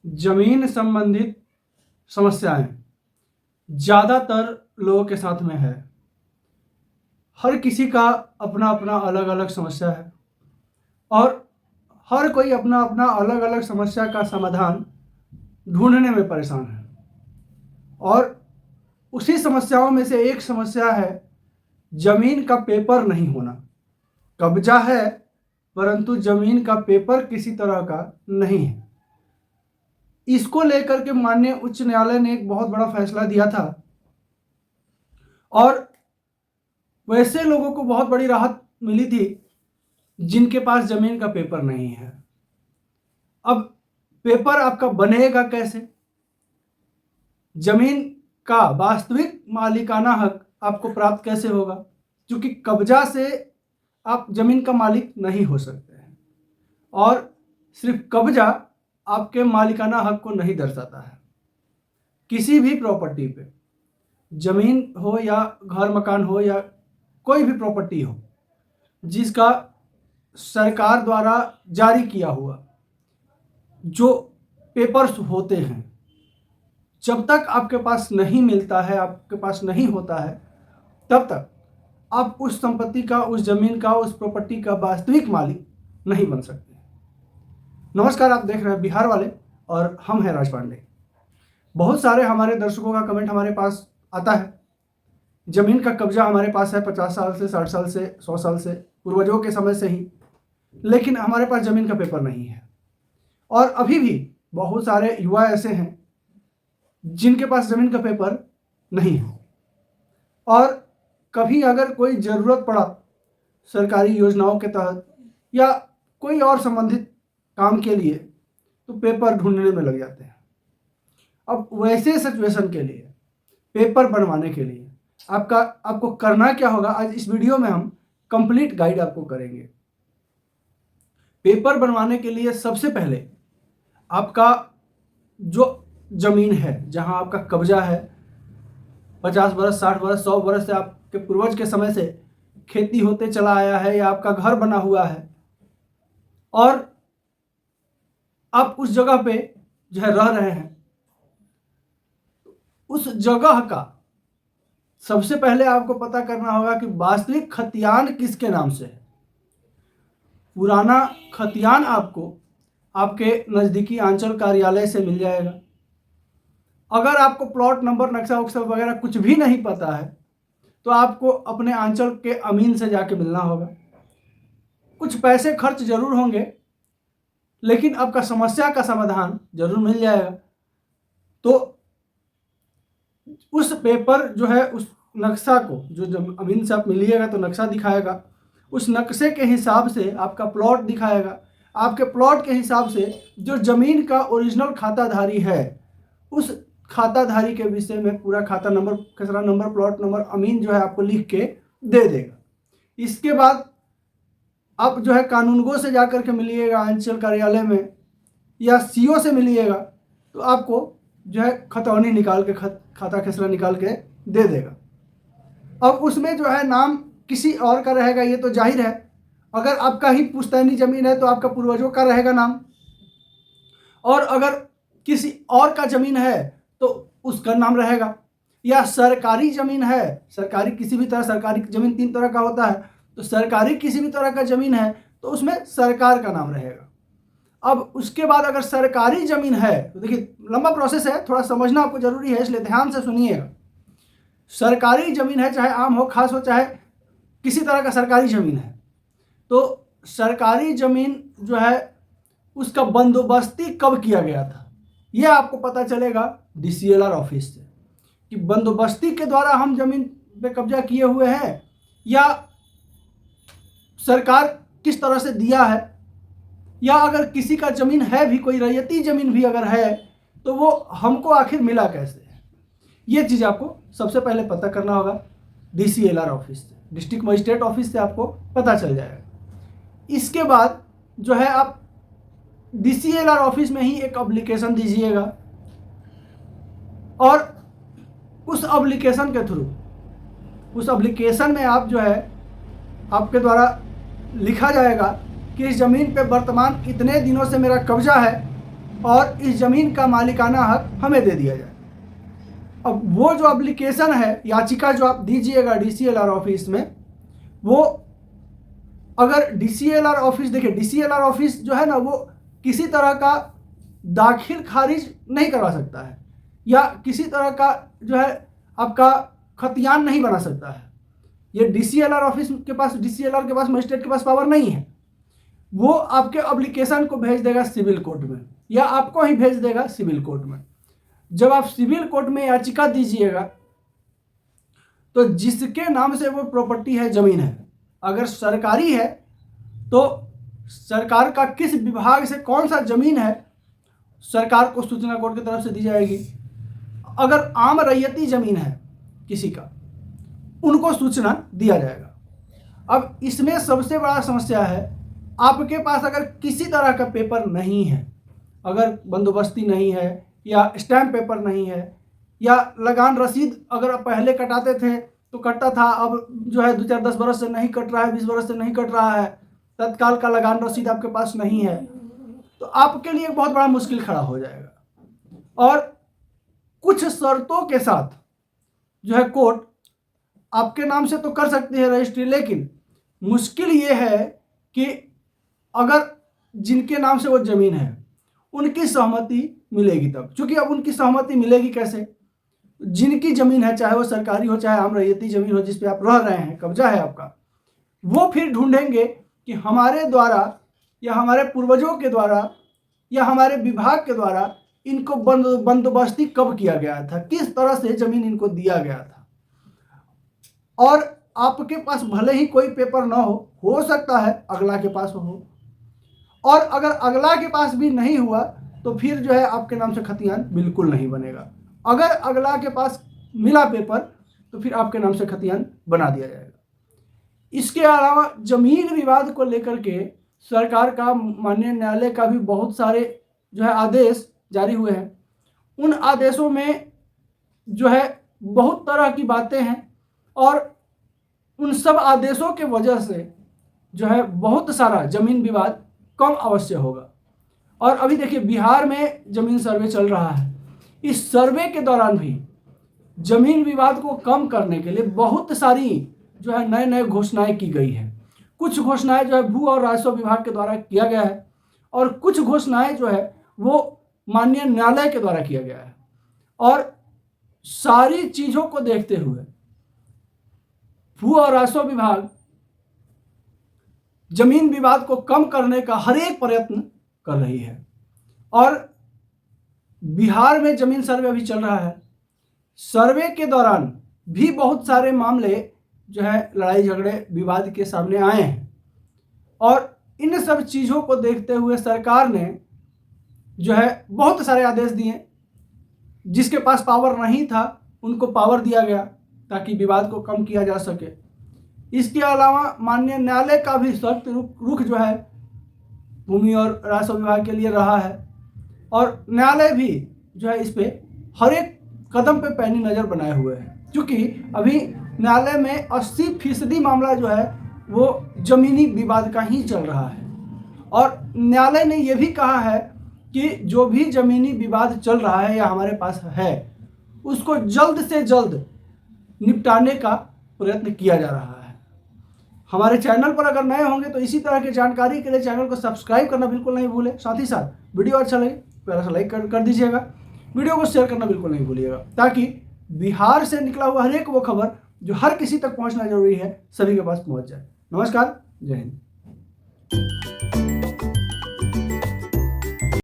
जमीन संबंधित समस्याएं ज़्यादातर लोगों के साथ में है। हर किसी का अपना अपना अलग अलग समस्या है और हर कोई अपना अपना अलग अलग समस्या का समाधान ढूंढने में परेशान है। और उसी समस्याओं में से एक समस्या है जमीन का पेपर नहीं होना। कब्जा है परंतु जमीन का पेपर किसी तरह का नहीं है। इसको लेकर के माननीय उच्च न्यायालय ने एक बहुत बड़ा फैसला दिया था और वैसे लोगों को बहुत बड़ी राहत मिली थी जिनके पास जमीन का पेपर नहीं है। अब पेपर आपका बनेगा कैसे? जमीन का वास्तविक मालिकाना हक आपको प्राप्त कैसे होगा? क्योंकि कब्जा से आप जमीन का मालिक नहीं हो सकते हैं और सिर्फ कब्जा आपके मालिकाना हक को नहीं दर्शाता है। किसी भी प्रॉपर्टी पे, जमीन हो या घर मकान हो या कोई भी प्रॉपर्टी हो जिसका सरकार द्वारा जारी किया हुआ जो पेपर्स होते हैं, जब तक आपके पास नहीं मिलता है, आपके पास नहीं होता है, तब तक आप उस संपत्ति का, उस जमीन का, उस प्रॉपर्टी का वास्तविक मालिक नहीं बन सकते। नमस्कार, आप देख रहे हैं बिहार वाले और हम हैं राज पांडे। बहुत सारे हमारे दर्शकों का कमेंट हमारे पास आता है, जमीन का कब्जा हमारे पास है 50 साल से, 60 साल से, 100 साल से, पूर्वजों के समय से ही, लेकिन हमारे पास जमीन का पेपर नहीं है। और अभी भी बहुत सारे युवा ऐसे हैं जिनके पास जमीन का पेपर नहीं है और कभी अगर कोई ज़रूरत पड़ा सरकारी योजनाओं के तहत या कोई और संबंधित काम के लिए तो पेपर ढूंढने में लग जाते हैं। अब वैसे सिचुएशन के लिए, पेपर बनवाने के लिए आपको करना क्या होगा, आज इस वीडियो में हम कंप्लीट गाइड आपको करेंगे। पेपर बनवाने के लिए सबसे पहले आपका जो जमीन है, जहां आपका कब्जा है, 50 बरस, 60 बरस, 100 बरस से आपके पूर्वज के समय से खेती होते चला आया है या आपका घर बना हुआ है और आप उस जगह पे जो है रह रहे हैं, उस जगह का सबसे पहले आपको पता करना होगा कि वास्तविक खतियान किसके नाम से है। पुराना खतियान आपको आपके नज़दीकी अंचल कार्यालय से मिल जाएगा। अगर आपको प्लॉट नंबर, नक्शा उक्सा वगैरह कुछ भी नहीं पता है तो आपको अपने अंचल के अमीन से जाके मिलना होगा। कुछ पैसे खर्च जरूर होंगे लेकिन आपका समस्या का समाधान जरूर मिल जाएगा। तो उस पेपर जो है, उस नक्शा को जो अमीन से आप मिलिएगा तो नक्शा दिखाएगा, उस नक्शे के हिसाब से आपका प्लॉट दिखाएगा, आपके प्लॉट के हिसाब से जो जमीन का ओरिजिनल खाताधारी है उस खाताधारी के विषय में पूरा खाता नंबर, खसरा नंबर, प्लॉट नंबर, अमीन जो है आपको लिख के दे देगा। इसके बाद आप जो है कानूनगो से जाकर के मिलिएगा अंचल कार्यालय में या सीओ से मिलिएगा तो आपको जो है खतौनी निकाल के, खाता खसरा निकाल के दे देगा। अब उसमें जो है नाम किसी और का रहेगा, ये तो जाहिर है। अगर आपका ही पुश्तैनी जमीन है तो आपका पूर्वजों का रहेगा नाम, और अगर किसी और का जमीन है तो उसका नाम रहेगा। या सरकारी जमीन है, सरकारी किसी भी तरह, सरकारी जमीन 3 तरह का होता है, तो सरकारी किसी भी तरह का जमीन है तो उसमें सरकार का नाम रहेगा। अब उसके बाद अगर सरकारी जमीन है तो देखिए लंबा प्रोसेस है, थोड़ा समझना आपको जरूरी है, इसलिए ध्यान से सुनिएगा। सरकारी जमीन है, चाहे आम हो, खास हो, चाहे किसी तरह का सरकारी जमीन है, तो सरकारी जमीन जो है उसका बंदोबस्ती कब किया गया था यह आपको पता चलेगा DCLR ऑफिस से, कि बंदोबस्ती के द्वारा हम जमीन पे कब्जा किए हुए हैं या सरकार किस तरह से दिया है, या अगर किसी का जमीन है भी, कोई रैयती जमीन भी अगर है तो वो हमको आखिर मिला कैसे है। ये चीज़ आपको सबसे पहले पता करना होगा DCLR ऑफिस से, डिस्ट्रिक्ट मजिस्ट्रेट ऑफिस से आपको पता चल जाएगा। इसके बाद जो है आप DCLR ऑफिस में ही एक एप्लीकेशन दीजिएगा और उस एप्लीकेशन के थ्रू, उस एप्लीकेशन में आप जो है आपके द्वारा लिखा जाएगा कि इस ज़मीन पे वर्तमान इतने दिनों से मेरा कब्जा है और इस ज़मीन का मालिकाना हक हमें दे दिया जाए। अब वो जो एप्लीकेशन है, याचिका जो आप दीजिएगा DCLR ऑफिस में, वो अगर DCLR ऑफिस, देखिए DCLR ऑफिस जो है ना, वो किसी तरह का दाखिल खारिज नहीं करवा सकता है या किसी तरह का जो है आपका खतियान नहीं बना सकता है। ये DCLR ऑफिस के पास, DCLR के पास, मजिस्ट्रेट के पास पावर नहीं है। वो आपके एप्लीकेशन को भेज देगा सिविल कोर्ट में या आपको ही भेज देगा सिविल कोर्ट में। जब आप सिविल कोर्ट में याचिका दीजिएगा तो जिसके नाम से वो प्रॉपर्टी है, ज़मीन है, अगर सरकारी है तो सरकार का किस विभाग से कौन सा ज़मीन है, सरकार को सूचना कोर्ट की तरफ से दी जाएगी। अगर आम रैयती ज़मीन है किसी का, उनको सूचना दिया जाएगा। अब इसमें सबसे बड़ा समस्या है, आपके पास अगर किसी तरह का पेपर नहीं है, अगर बंदोबस्ती नहीं है या स्टैम्प पेपर नहीं है या लगान रसीद अगर आप पहले कटाते थे तो कटता था, अब जो है 2-4-10 बरस से नहीं कट रहा है, 20 बरस से नहीं कट रहा है, तत्काल का लगान रसीद आपके पास नहीं है, तो आपके लिए बहुत बड़ा मुश्किल खड़ा हो जाएगा। और कुछ शर्तों के साथ जो है कोर्ट आपके नाम से तो कर सकती है रजिस्ट्री, लेकिन मुश्किल ये है कि अगर जिनके नाम से वो ज़मीन है उनकी सहमति मिलेगी तब, क्योंकि अब उनकी सहमति मिलेगी कैसे? जिनकी ज़मीन है, चाहे वो सरकारी हो चाहे आम रैयती ज़मीन हो, जिस पे आप रह रहे हैं, कब्जा है आपका, वो फिर ढूंढेंगे कि हमारे द्वारा या हमारे पूर्वजों के द्वारा या हमारे विभाग के द्वारा इनको बंदोबस्ती कब किया गया था, किस तरह से ज़मीन इनको दिया गया था। और आपके पास भले ही कोई पेपर ना हो सकता है अगला के पास हो, और अगर अगला के पास भी नहीं हुआ तो फिर जो है आपके नाम से खतियान बिल्कुल नहीं बनेगा। अगर अगला के पास मिला पेपर तो फिर आपके नाम से खतियान बना दिया जाएगा। इसके अलावा ज़मीन विवाद को लेकर के सरकार का, माननीय न्यायालय का भी बहुत सारे जो है आदेश जारी हुए हैं। उन आदेशों में जो है बहुत तरह की बातें हैं और उन सब आदेशों के वजह से जो है बहुत सारा ज़मीन विवाद कम अवश्य होगा। और अभी देखिए बिहार में ज़मीन सर्वे चल रहा है, इस सर्वे के दौरान भी ज़मीन विवाद को कम करने के लिए बहुत सारी जो है नए नए घोषणाएं की गई है। कुछ घोषणाएं जो है भू और राजस्व विभाग के द्वारा किया गया है और कुछ घोषणाएं जो है वो माननीय न्यायालय के द्वारा किया गया है। और सारी चीज़ों को देखते हुए भू और राजस्व विभाग जमीन विवाद को कम करने का हर एक प्रयत्न कर रही है। और बिहार में जमीन सर्वे अभी चल रहा है, सर्वे के दौरान भी बहुत सारे मामले जो है लड़ाई झगड़े विवाद के सामने आए हैं। और इन सब चीज़ों को देखते हुए सरकार ने जो है बहुत सारे आदेश दिए, जिसके पास पावर नहीं था उनको पावर दिया गया ताकि विवाद को कम किया जा सके। इसके अलावा माननीय न्यायालय का भी सख्त रुख जो है भूमि और राजस्व विभाग के लिए रहा है और न्यायालय भी जो है इस पे हर एक कदम पे पैनी नज़र बनाए हुए हैं, क्योंकि अभी न्यायालय में 80% मामला जो है वो ज़मीनी विवाद का ही चल रहा है। और न्यायालय ने ये भी कहा है कि जो भी ज़मीनी विवाद चल रहा है या हमारे पास है उसको जल्द से जल्द निपटाने का प्रयत्न किया जा रहा है। हमारे चैनल पर अगर नए होंगे तो इसी तरह की जानकारी के लिए चैनल को सब्सक्राइब करना बिल्कुल नहीं भूलें। साथ ही साथ वीडियो अच्छा लगे प्यारा सा लाइक कर दीजिएगा, वीडियो को शेयर करना बिल्कुल नहीं भूलिएगा, ताकि बिहार से निकला हुआ हर एक वो खबर जो हर किसी तक पहुंचना जरूरी है सभी के पास पहुंच जाए। नमस्कार, जय हिंद।